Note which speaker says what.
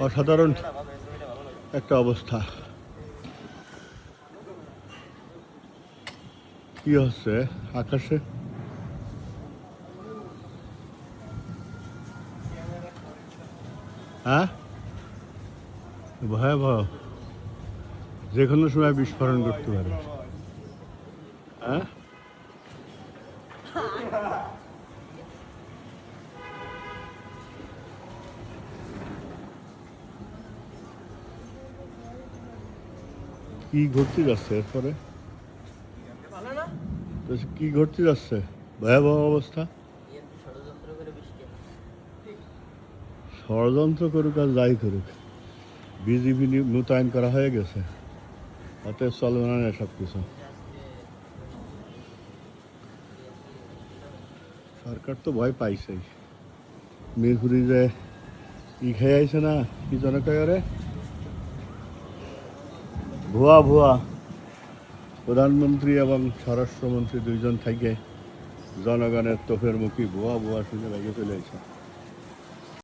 Speaker 1: অসাধারণ একটা অবস্থা। কি হচ্ছে আকাশে? হ্যাঁ, ভয়াবহ, যে কোনো সময় বিস্ফোরণ করতে পারে। হ্যাঁ, কি ঘটতে যাচ্ছে এরপরে? কি ঘটতে যাচ্ছে? ভয়াবহ অবস্থা। ষড়যন্ত্র করুক আর যাই করুক, বিজিবি মোতায়েন করা হয়ে গেছে, অতএব চলবে না সব কিছু। সরকার তো ভয় পাইছেই। মিরপুরি যে খেয়ে আইছে না, কি জনকরে ভুয়া ভুয়া প্রধানমন্ত্রী এবং স্বরাষ্ট্রমন্ত্রী দুইজন থেকে জনগণের তোফের মুখী ভুয়া ভুয়া শুনে ভেঙে চলে আসে।